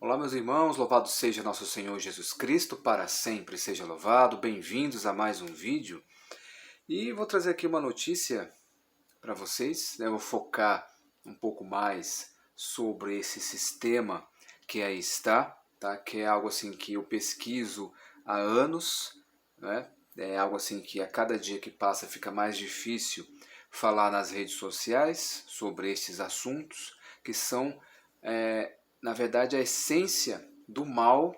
Olá, meus irmãos, louvado seja nosso Senhor Jesus Cristo, para sempre seja louvado. Bem-vindos a mais um vídeo. E vou trazer aqui uma notícia para vocês, né? Vou focar um pouco mais sobre esse sistema que aí está, tá? Que é algo assim que eu pesquiso há anos, né? É algo assim que a cada dia que passa fica mais difícil falar nas redes sociais sobre esses assuntos que são na verdade, a essência do mal.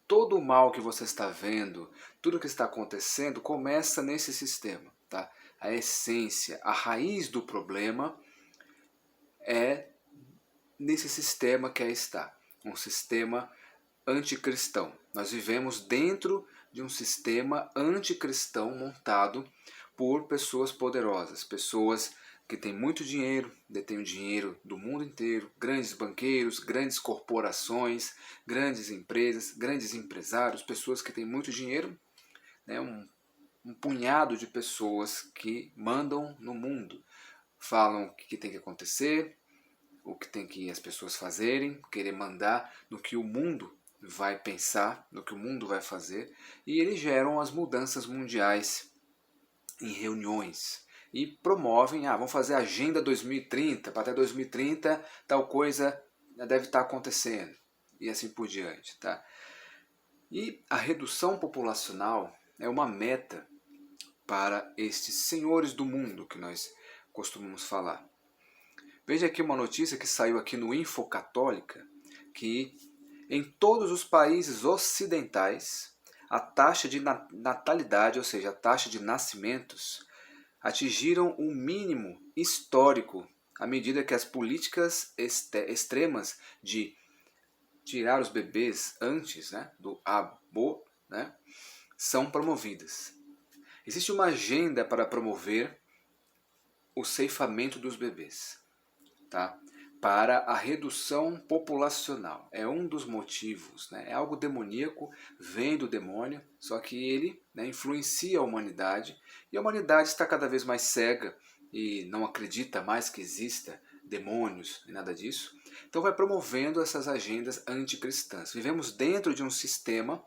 Todo o mal que você está vendo, tudo que está acontecendo, começa nesse sistema. Tá? A essência, a raiz do problema é nesse sistema que aí está. Um sistema anticristão. Nós vivemos dentro de um sistema anticristão montado por pessoas poderosas, pessoas que têm muito dinheiro, detêm o dinheiro do mundo inteiro, grandes banqueiros, grandes corporações, grandes empresas, grandes empresários, pessoas que têm muito dinheiro, né, um punhado de pessoas que mandam no mundo, falam o que tem que acontecer, o que tem que as pessoas fazerem, querer mandar no que o mundo vai pensar, no que o mundo vai fazer, e eles geram as mudanças mundiais em reuniões e promovem, vamos fazer a Agenda 2030, para até 2030 tal coisa deve estar acontecendo, e assim por diante. Tá? E a redução populacional é uma meta para estes senhores do mundo que nós costumamos falar. Veja aqui uma notícia que saiu aqui no Infocatólica, que em todos os países ocidentais, a taxa de natalidade, ou seja, a taxa de nascimentos, atingiram um mínimo histórico à medida que as políticas extremas de tirar os bebês antes, né, do aborto, né, são promovidas. Existe uma agenda para promover o ceifamento dos bebês, tá? Para a redução populacional. É um dos motivos, né? É algo demoníaco, vem do demônio, só que ele, né, influencia a humanidade, e a humanidade está cada vez mais cega e não acredita mais que exista demônios e nada disso. Então vai promovendo essas agendas anticristãs. Vivemos dentro de um sistema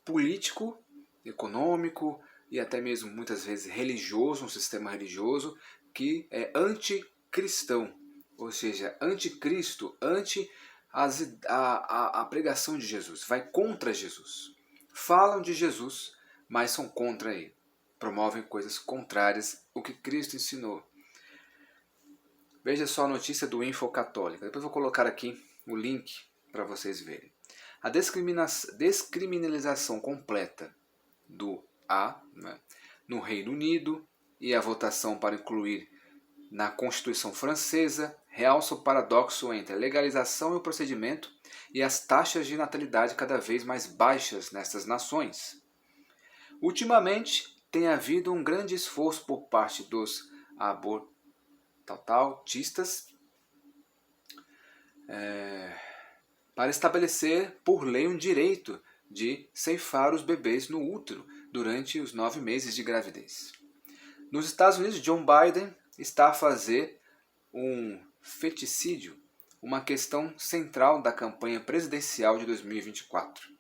político, econômico e até mesmo muitas vezes religioso, um sistema religioso que é anticristão, ou seja, anticristo, anti a pregação de Jesus, vai contra Jesus. Falam de Jesus, mas são contra ele. Promovem coisas contrárias ao que Cristo ensinou. Veja só a notícia do Infocatólica. Depois vou colocar aqui o link para vocês verem. A descriminalização completa do né, no Reino Unido e a votação para incluir na Constituição Francesa realça o paradoxo entre a legalização e o procedimento e as taxas de natalidade cada vez mais baixas nessas nações. Ultimamente, tem havido um grande esforço por parte dos abortistas para estabelecer por lei um direito de ceifar os bebês no útero durante os 9 meses de gravidez. Nos Estados Unidos, John Biden está a fazer um feticídio, uma questão central da campanha presidencial de 2024.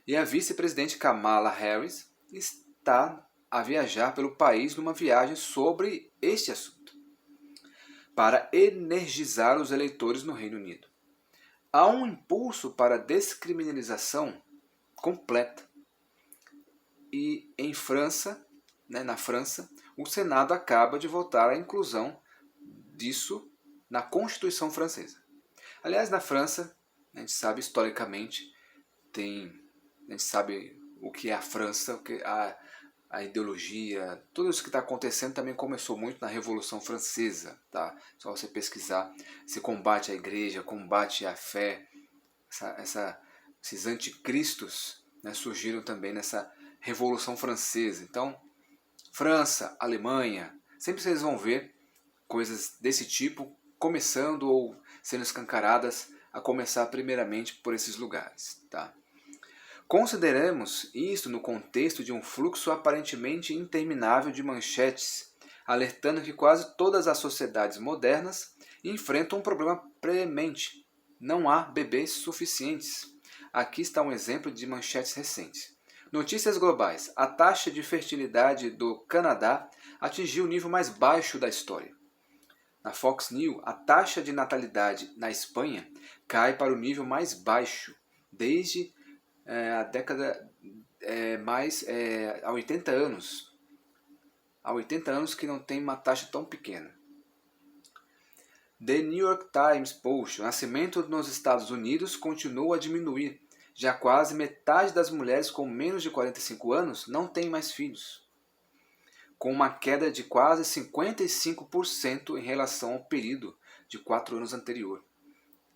E a vice-presidente Kamala Harris está a viajar pelo país numa viagem sobre este assunto, para energizar os eleitores no Reino Unido. Há um impulso para a descriminalização completa. E em França, né, na França, o Senado acaba de votar a inclusão disso na Constituição francesa. Aliás, na França, a gente sabe historicamente, a gente sabe o que é a França, o que a ideologia, tudo isso que está acontecendo também começou muito na Revolução Francesa. Tá? Só você pesquisar, se combate a igreja, combate a fé, esses anticristos, né, surgiram também nessa Revolução Francesa. Então, França, Alemanha, sempre vocês vão ver coisas desse tipo começando ou sendo escancaradas, a começar primeiramente por esses lugares. Tá? Consideremos isto no contexto de um fluxo aparentemente interminável de manchetes, alertando que quase todas as sociedades modernas enfrentam um problema premente não há bebês suficientes. Aqui está um exemplo de manchetes recentes. Notícias globais. A taxa de fertilidade do Canadá atingiu o nível mais baixo da história. Na Fox News, a taxa de natalidade na Espanha cai para o nível mais baixo desde a década há 80 anos. Há 80 anos que não tem uma taxa tão pequena. The New York Times Post. O nascimento nos Estados Unidos continua a diminuir. Já quase metade das mulheres com menos de 45 anos não tem mais filhos, com uma queda de quase 55% em relação ao período de 4 anos anterior.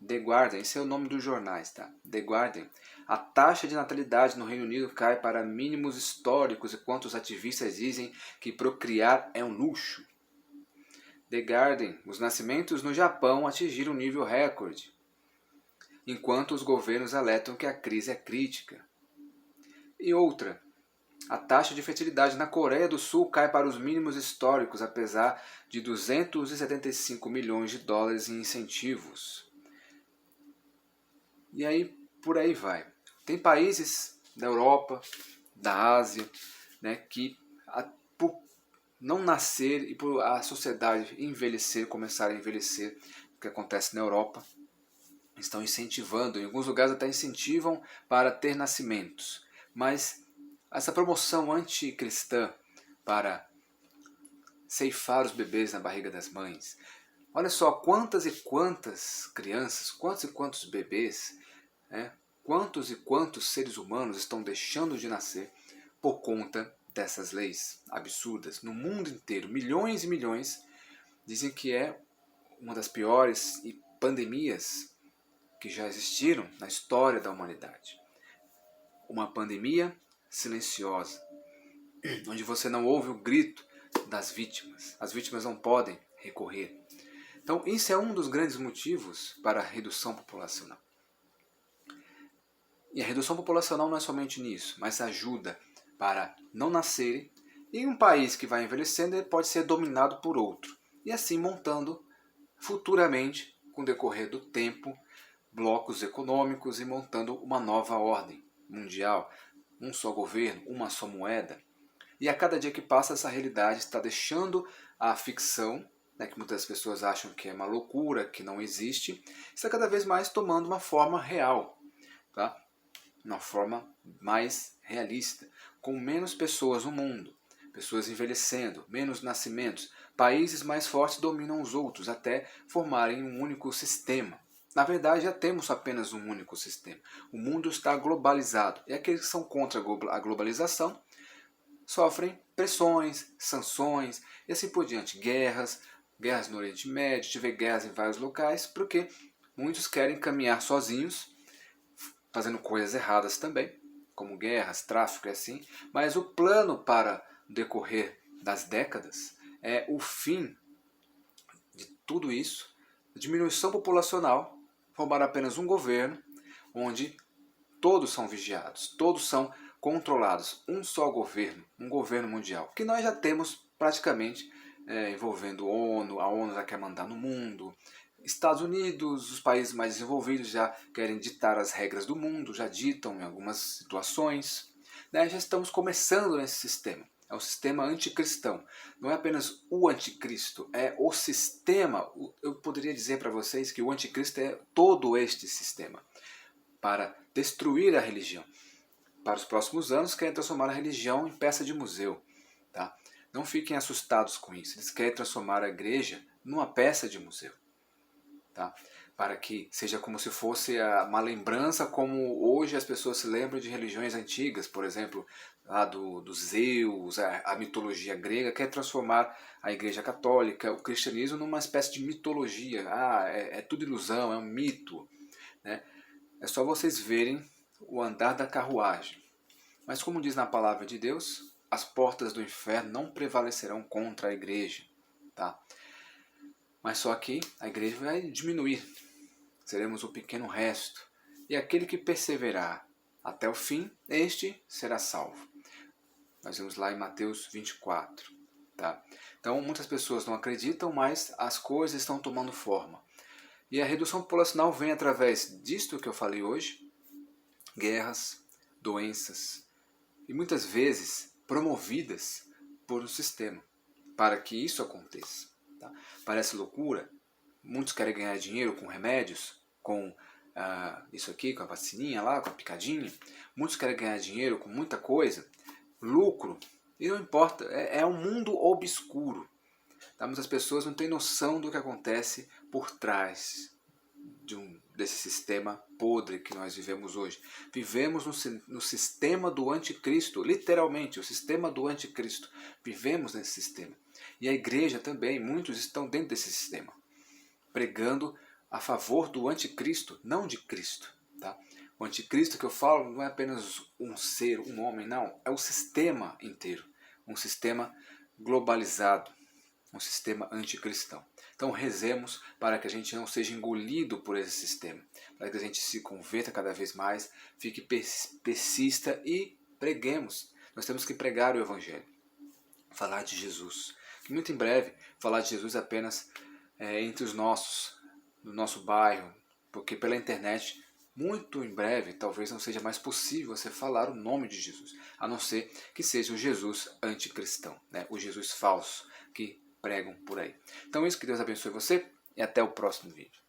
The Guardian, esse é o nome dos jornais, tá? The Guardian. A taxa de natalidade no Reino Unido cai para mínimos históricos enquanto os ativistas dizem que procriar é um luxo. The Guardian. Os nascimentos no Japão atingiram um nível recorde, enquanto os governos alertam que a crise é crítica. E outra. A taxa de fertilidade na Coreia do Sul cai para os mínimos históricos, apesar de 275 milhões de dólares em incentivos. E aí, por aí vai. Tem países da Europa, da Ásia, né, que por não nascer e por a sociedade envelhecer, começar a envelhecer, o que acontece na Europa, estão incentivando, em alguns lugares até incentivam para ter nascimentos. Mas essa promoção anticristã para ceifar os bebês na barriga das mães. Olha só quantas e quantas crianças, quantos e quantos bebês, quantos e quantos seres humanos estão deixando de nascer por conta dessas leis absurdas. No mundo inteiro, milhões e milhões, dizem que é uma das piores pandemias que já existiram na história da humanidade. Uma pandemia silenciosa, onde você não ouve o grito das vítimas. As vítimas não podem recorrer. Então, isso é um dos grandes motivos para a redução populacional. E a redução populacional não é somente nisso, mas ajuda para não nascerem. E um país que vai envelhecendo ele pode ser dominado por outro. E assim montando futuramente, com o decorrer do tempo, blocos econômicos e montando uma nova ordem mundial. Um só governo, uma só moeda. E a cada dia que passa, essa realidade está deixando a ficção, que muitas pessoas acham que é uma loucura, que não existe, está cada vez mais tomando uma forma real, tá? Uma forma mais realista, com menos pessoas no mundo, pessoas envelhecendo, menos nascimentos, países mais fortes dominam os outros até formarem um único sistema. Na verdade, já temos apenas um único sistema. O mundo está globalizado. E aqueles que são contra a globalização sofrem pressões, sanções e assim por diante. Guerras no Oriente Médio, tive guerras em vários locais, porque muitos querem caminhar sozinhos, fazendo coisas erradas também, como guerras, tráfico e assim. Mas o plano para o decorrer das décadas é o fim de tudo isso, a diminuição populacional, formar apenas um governo onde todos são vigiados, todos são controlados, um só governo, um governo mundial, que nós já temos praticamente envolvendo a ONU já quer mandar no mundo, Estados Unidos, os países mais desenvolvidos já querem ditar as regras do mundo, já ditam em algumas situações, já estamos começando nesse sistema. É um sistema anticristão. Não é apenas o anticristo, é o sistema. Eu poderia dizer para vocês que o anticristo é todo este sistema para destruir a religião. Para os próximos anos, querem transformar a religião em peça de museu. Tá? Não fiquem assustados com isso. Eles querem transformar a igreja numa peça de museu. Tá? Para que seja como se fosse uma lembrança, como hoje as pessoas se lembram de religiões antigas, por exemplo, lá dos Zeus, a mitologia grega, quer transformar a Igreja Católica, o cristianismo, numa espécie de mitologia. É tudo ilusão, é um mito. Né? É só vocês verem o andar da carruagem. Mas como diz na palavra de Deus, as portas do inferno não prevalecerão contra a igreja. Tá? Mas só que a igreja vai diminuir. Seremos o pequeno resto. E aquele que perseverar até o fim, este será salvo. Nós vemos lá em Mateus 24. Tá? Então muitas pessoas não acreditam, mas as coisas estão tomando forma. E a redução populacional vem através disto que eu falei hoje, guerras, doenças, e muitas vezes promovidas por um sistema, para que isso aconteça. Tá? Parece loucura, muitos querem ganhar dinheiro com remédios, com isso aqui, com a vacininha lá, com a picadinha, muitos querem ganhar dinheiro com muita coisa, lucro, e não importa, é um mundo obscuro. Tá? Mas as pessoas não têm noção do que acontece por trás desse sistema podre que nós vivemos hoje. Vivemos no sistema do anticristo, literalmente, o sistema do anticristo. Vivemos nesse sistema. E a igreja também, muitos estão dentro desse sistema, pregando a favor do anticristo, não de Cristo. Tá? O anticristo que eu falo não é apenas um ser, um homem, não. É o sistema inteiro. Um sistema globalizado. Um sistema anticristão. Então rezemos para que a gente não seja engolido por esse sistema, para que a gente se converta cada vez mais, fique persista e preguemos. Nós temos que pregar o Evangelho, falar de Jesus. Que muito em breve, falar de Jesus apenas entre os nossos, no nosso bairro, porque pela internet, muito em breve, talvez não seja mais possível você falar o nome de Jesus, a não ser que seja o Jesus anticristão, né? O Jesus falso, que pregam por aí. Então é isso, que Deus abençoe você e até o próximo vídeo.